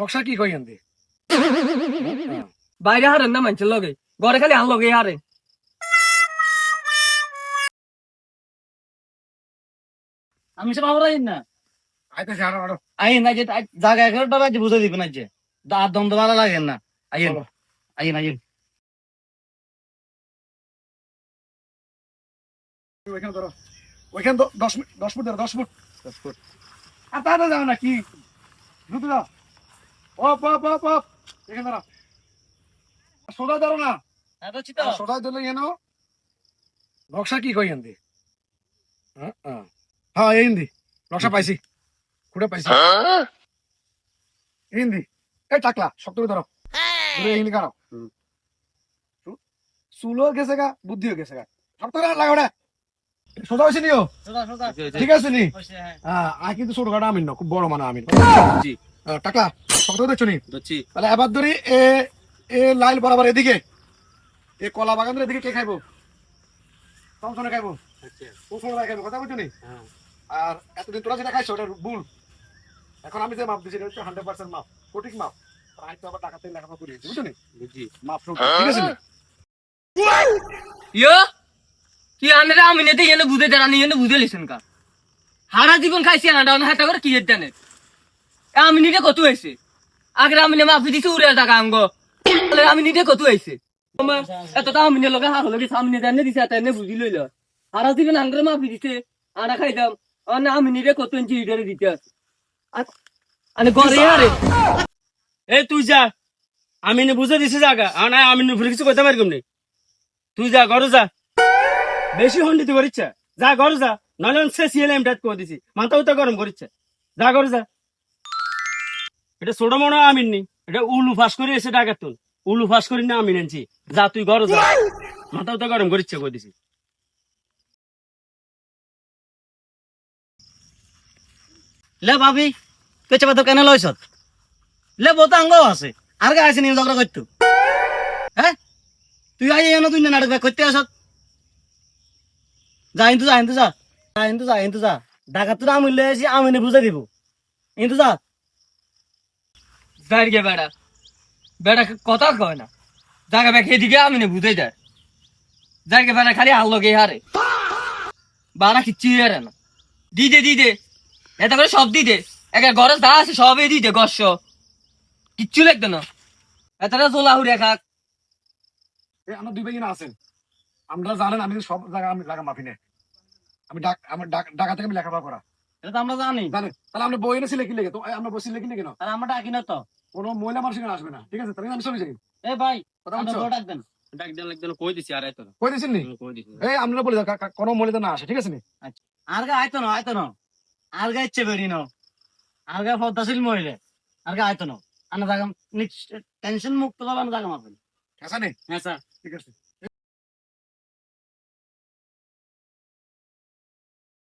নকশা কি কই আনতে বাইরে হারেন না মানুষের লগে, ঘরে খালি আন লগে হারে। আমি সব আবার আইন না, আইতেছে আরো আরো আইন না যে জায়গা এখানে বাবা বুঝে দিবেন না যে দাঁত দ্বন্দ্ব ভালো লাগেন না। আইন চলো। আইন আইন ওইখানে ধরো, ওইখানে 10 ফুট ধরো, 10 ফুট আর তাড়াতাড়ি যাও না কি দ্রুত যাও। অপ অপ অপ অপ এখানে ধরো, সোজা ধরো না, সোজা ধরলে এনো। নকশা কি কই আনতে হ্যাঁ এই হিন্দি নকশা পাইছি, খুঁড়ে পাইছি হিন্দি। এই টাকলা শক্ত করে ধরো, ধরে হিন্দি কারো চুলও গেছে গা, বুদ্ধিও গেছে গা, শক্ত করে লাগা ওটা সোজা হয়েছে নিও, ঠিক আছে নি। হ্যাঁ আর কিন্তু ছোট কাটা আমিন না, খুব বড় মানে আমিন। টাকলা শক্ত করে দেখছো নি, তাহলে এবার ধরি এ এ লাইল বরাবর এদিকে, এ কলা বাগান ধরে এদিকে কে খাইবো, টমটনে খাইবো, ওষুধ খাইবো, কথা বলছো নি। আর এতদিন তোরা যেটা খাইছো ওটা ভুল, এখন আমি যে মাপ দিচ্ছি এটা হচ্ছে 100% মাপ, সঠিক মাপ। আমি তো আবার টাকাতে লেখাপড়া করি, বুঝছো নি, মাপ ঠিক আছে নি। ইয়ো কি আনরে আমি নেতে এনে বুঝে দেন, আমি এনে বুঝে লিছেন কা হারা জীবন খাইছি আন্ডা না হাটা করে কি জানে আমি নিতে কত হইছে আগে আমি নে মাফি দিছি উড়ে টাকা আঙ্গ আমি নিতে কত হইছে এত তা আমি লগে হার লগে সামনে দেনে দিছে এত এনে বুঝি লইল হারা জীবন আঙ্গরে মাফি দিছে আড়া খাইতাম আর আমি নিতে কত ইঞ্চি ইডারে দিতে আছে আরে ঘরে আরে এই তুই যা, আমি বুঝে দিছি জায়গা আর না আমি ফুলে কিছু করতে পারি কমনি। তুই যা ঘরে যা, বেশি হন্ডিত করিচ্ছে, যা ঘরে যা, নাহলে সে সিএলএম ডাট করে দিছি, মাথাও তো গরম করিচ্ছে, যা ঘরে যা। এটা ছোট মনে আমিন নি, এটা উলু ফাঁস করে এসে ডাকার তুল, উলু ফাঁস করি না আমি আনছি, যা তুই ঘরে যা, মাথাও তো গরম করিচ্ছে করে দিছি। লে ভাবি পেছে পাতো কেন লইছ লে বউতো আঙ্গ আছে আর গা আছে নি ঝগড়া করতো হ্যাঁ তুই আই এনো তুই নাটক করতে আসত যা কিন্তু যা কিন্তু যা যা কিন্তু যা কিন্তু যা ডাকাত তো আমি লই আসি আমি বুঝাই দিব কিন্তু যা যাই গে বেড়া বেড়া কথা কয় না জায়গা ব্যাগ এদিকে আমি বুঝাই দেয় যাই গে বেড়া খালি হাল লগে হারে বাড়া কিচ্ছু হারে না দি দে এটা করে সব দি দে এক ঘরে যা আছে সবই দি দে গস কিচ্ছু লাগতো না এতটা চোলা হুড়ে খাক আমার 2 ভাই না আছেন, আমরা জানেন আমি সব জায়গা আমি লাগা মাফি নেই, আমি আমার ঢাকা থেকে আমি লেখাপড়া করা এটা তো আমরা জানি জানেন। তাহলে আমরা বই এনেছি লেখি লেগে তো আমরা বসি লেখি লেগে না, আর আমরা ডাকি না তো কোনো মহিলা মানুষ এখানে আসবে না, ঠিক আছে, তাহলে আমি চলে যাই। এ ভাই কথা আমরা বলছো, বড় ডাকবেন ডাক দেন লাগদেন কই দিছি আর এত কই দিছেন নি, কই দিছি। এই আমরা বলি কোনো মহিলা না আসে, ঠিক আছে নি। আচ্ছা আর গা আইতো না আর গা ইচ্ছে বেরি না আর গা পদ্মাশীল মহিলা আর গা আইতো না আনা জায়গা টেনশন মুক্ত পাবেন জায়গা মারবেন ঠিক আছে নি, হ্যাঁ স্যার ঠিক আছে।